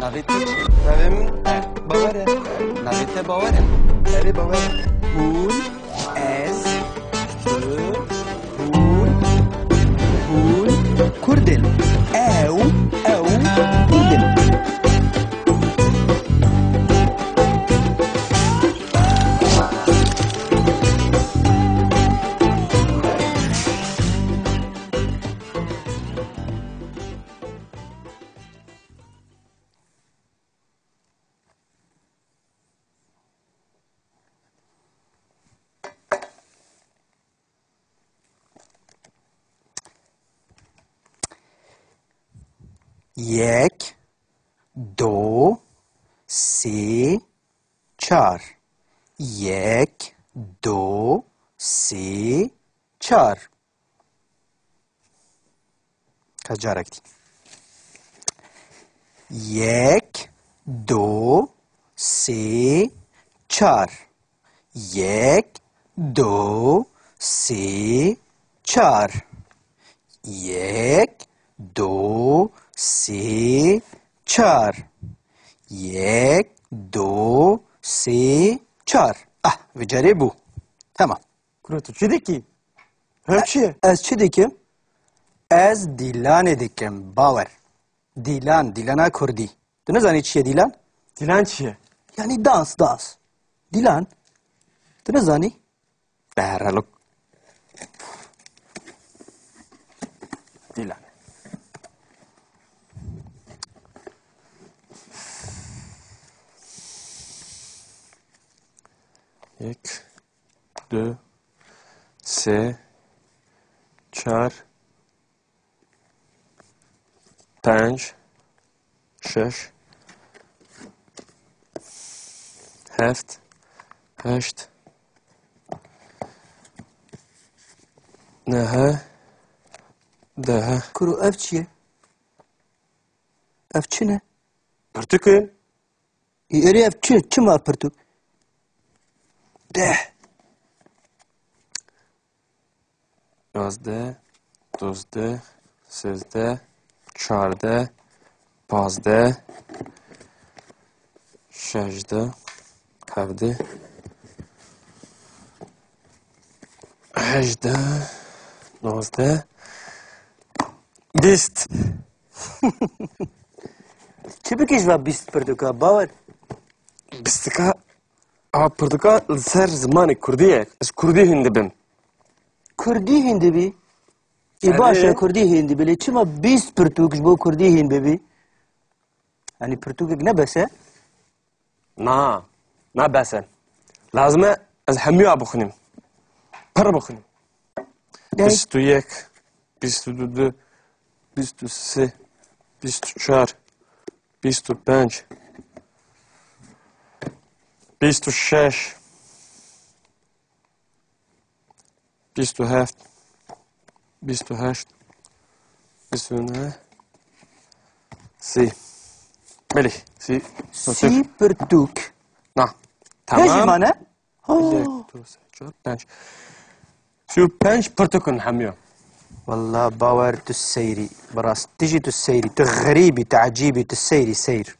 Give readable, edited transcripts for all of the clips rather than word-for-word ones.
نوید تو چی؟ نویم باوره. نوید باوره. اری باوره. هون از هون کردن. او کردن. یک دو سه چهار یک دو سه چهار کجا رکتی یک دو سه چهار یک دو سه چهار یک دو سه چهار یک دو سه چهار وجاره بو تمام کرو تو چی دیکی؟ هم چیه؟ از چی دیکم؟ از دیلان دیکم باور دیلان کردی تو نزانی چیه دیلان؟ دیلان چیه؟ یعنی دانس دیلان تو نزانی؟ بهرالو دیلان. یک دو سه چهار پنج شش هفت هشت نه ده کرو اف چیه؟ اف چی نه؟ پرتکل اری اف چی؟ چه مال پرتو؟ ده 11 12 13 14 15 16 17 18 19 20 چی بکش و 20 پرتوکا باور؟ 20 که پرتقال سر زمان کردیه از کردی هنده بم کردی هندی بی؟ ای باشه کردی هندی بلی چی ما 20 پرتوکش با کردی هند بی؟ یعنی پرتوکک نبسه؟ نه بسه لازمه از همیو بخونیم پر بخونیم 21 22 23 24 25 26 27 28 29 سی بله سی پرتوک نه هجی تمام مانه؟ یک دو سه چهار پنج 35 پرتوکن همیو والله باور تو سيري براس تجي تو سيري تو غريبي تعجيبي تو سير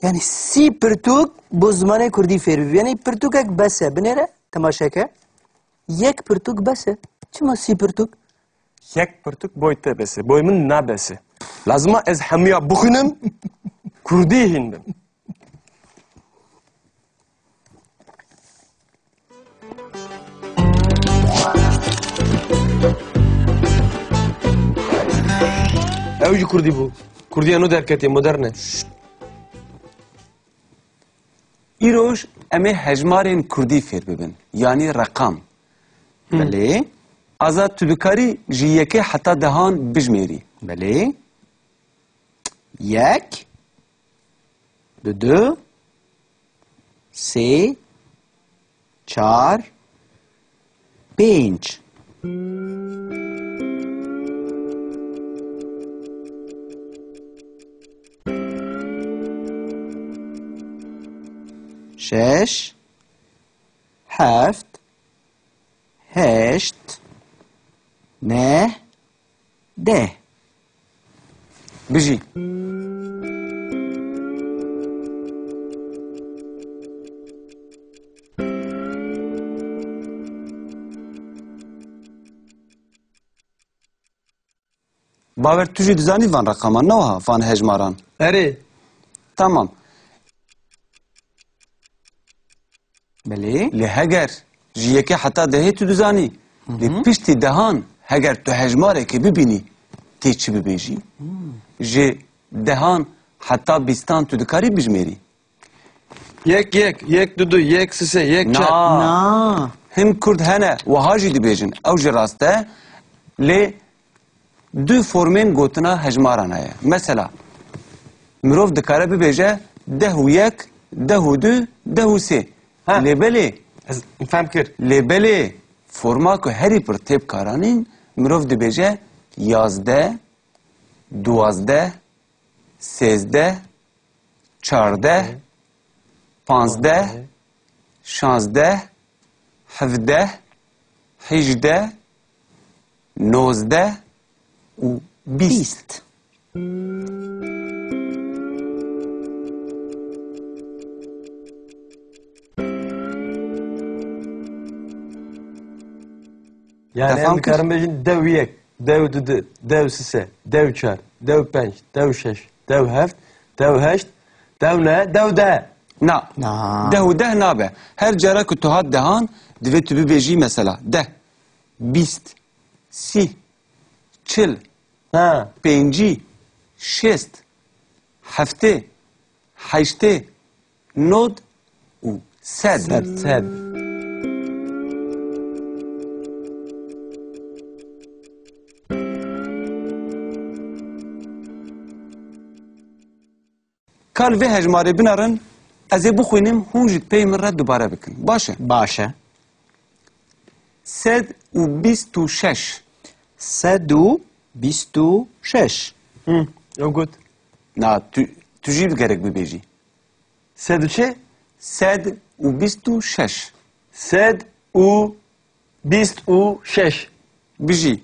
يعني سي برتوك بزمانه كردي فير يعني برتوكك بس بنره تماشاكه يك برتوك بس چما سي برتوك یک پرتوک boyta bese boyumun ne bese lazıma ez hamiya bukhinim kurdi hindim اوجي كردي بو كردي انو دركتي مدرنه ایروش امه هجمارین کردی فیر ببین یعنی رقم بله آزاد تلوکاری جیکه حتی دهان بجمیری بله يك دو سه چار پنج شش هفت هشت نه ده بجی باور تو جی دزانی وان رقمان نوها وان هجماران اره تمام بله لی هگر جیه که حتی دهی تو دزانی لی پشتی دهان هگر تو هجماره که ببینی تی چی ببیجی جی دهان حتی بیستان تو دکاری بجمیری یک دو یک سه یک چار نا هم کرد هنه و هاجی دبیجن او جی راسته لی دو فرمین گوتنا هجماران هیا مثلا مروف دکاره ببیجه ده و یک ده و دو ده و سه ها. لی بله Ez fem kir. لیبل فرما که هری پر تیپ کارانین مروف دبیجه 11 12 13 14 15 16 17 18 19 و 20 Yani Defam em dikarim bejin dev yek, dev dudu, dev sise, dev çar, dev penç, dev şeş, dev heft, dev heşt, dev ne, dev de. نا نا. ده و ده نابه هر جاره که تو هات دهان دوی تو ببیجی مثلا ده 20 30 40 Ha. پنجی شست هفته هشته نود و صد Sed. کال وی هجماره بنارن از بخوینیم هونجید پی من را دوباره بکن باشه باشه صد و بیست و شش صد و بیست و شش Hı. O gut. نا تو جیب گرک ببیجی Sed çi? صد و بیست و شش Sed u bist u şeş. بجی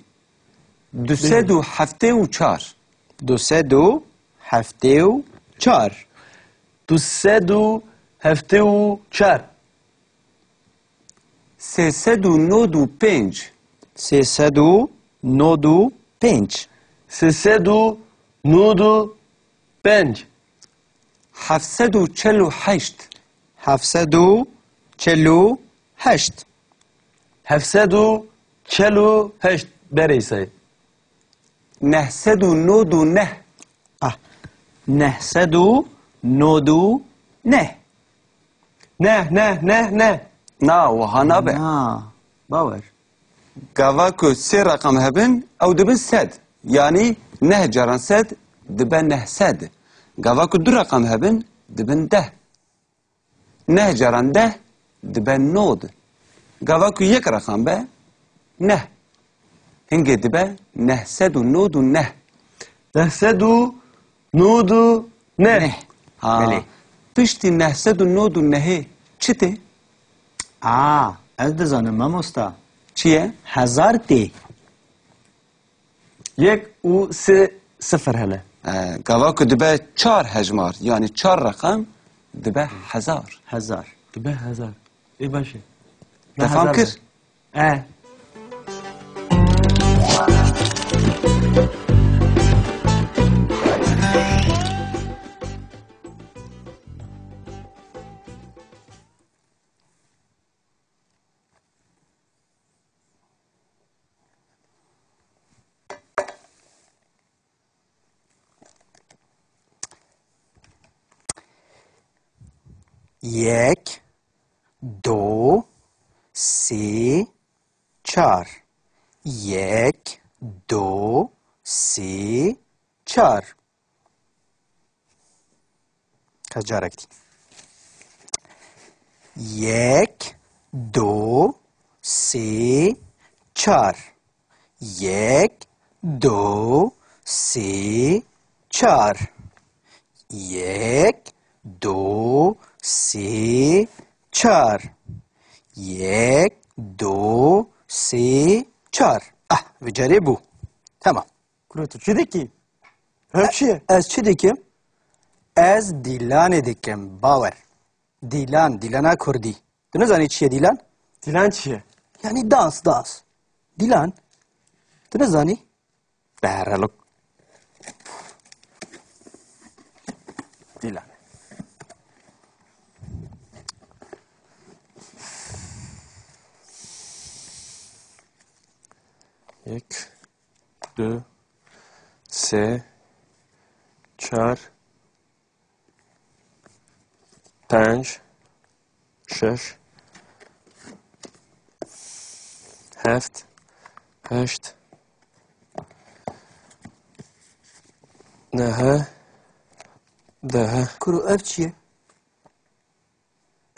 دو صد و هفته و چار دو صد و هفته و چار Du sed u hefte u çar. سیصد و نود و پنج سیصد و نود و پنج Sesed u nudu penç. هفتصد و چل و هشت هفتصد و چل و هشت Hefsed u çelu heşt. Bereysay. نهصد و نود و نه نهصد و نود و نه Ne. نا وها نابه باور گاوا که سه رقم هبن او دبن صد یعنی نه جران صد دبن نه صد گاوا که دو رقم هبن دبن ده نه جران ده دبن نود گاوا که یک رقم به نه هنگه دبن نه صد و نود و نه Hefsed u nudu ne. بله پشتی نه صد و نود و نه چته؟ از دزانم ماموستا چیه؟ هزار تی Yek u se sıfır hele. گاوا که دبن چار هجمار یعنی چار رقم دبن هزار هزار Be hazar. İyi başı. تفهم کر؟ یک دو سه چار یک دو سه چار کجا رکتی یک دو سه چار یک دو سه چار یک دو سه چار یک دو سه چار وجاره بو تمام Kurutu çi deki? Hepşiye. از چی دیکم؟ از دیلان دیکم باور دیلان کردی تو نزانی چیه دیلان؟ Dilan çiye. یعنی دانس دیلان تو نزانی؟ به هر حال دیلم یک دو سه چهار پنج شش هفت هشت نه ده کرو اف چیه؟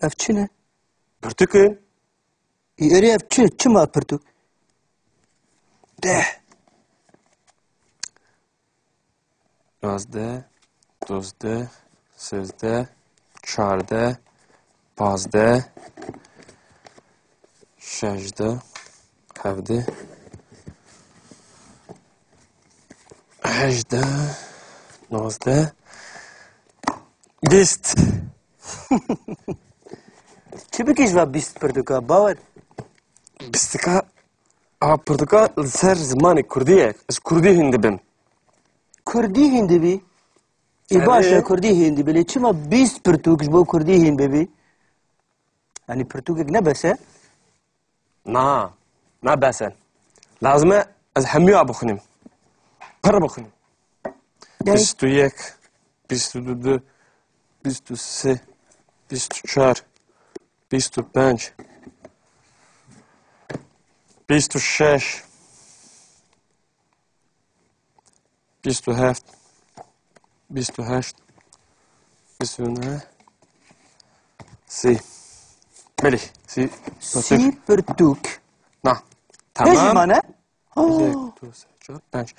اف چی نه؟ پرتکل ای اری اف چی؟ چی ما پرتوک؟ 10 11 12 13 14 15 16 17 18 19 20 چی بکیش و 20 پرتوکا باور؟ 20 ka پرتقال سر زمان کردیه از کردی هنده بیم کردی هندی بی؟ ای باشه کردی هندی بلی چی ما 20 پرتوکش با کردی هند بی؟ یعنی پرتوکک نبسه؟ نه بسن لازمه از همیه بخونیم پر بخونیم 21 22 23 24 25 26 27 28 29 30 بله 30 سی پرتوک نه هجی تمام مانه؟ 1 2 3 4 5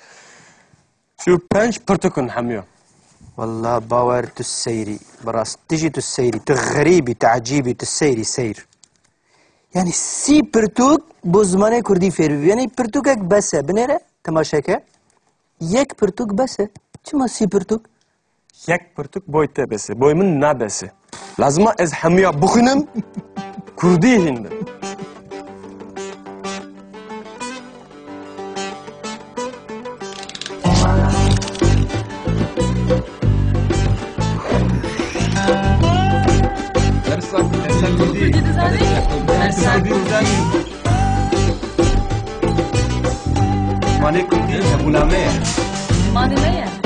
35 پرتکن همیه والله باور تسيري براس تجي تسيري تغريبي تعجيبي تسيري سير يعني سي برتوك بوزمانه كردي فيربي يعني برتوكك بس بنيره تماشاكه يك برتوك بس چما سي برتوك یک پرتوک boyta besi boyumun ne besi lazım az hamiye bukhinim kurdi hindi مانه کردی همونامه مانه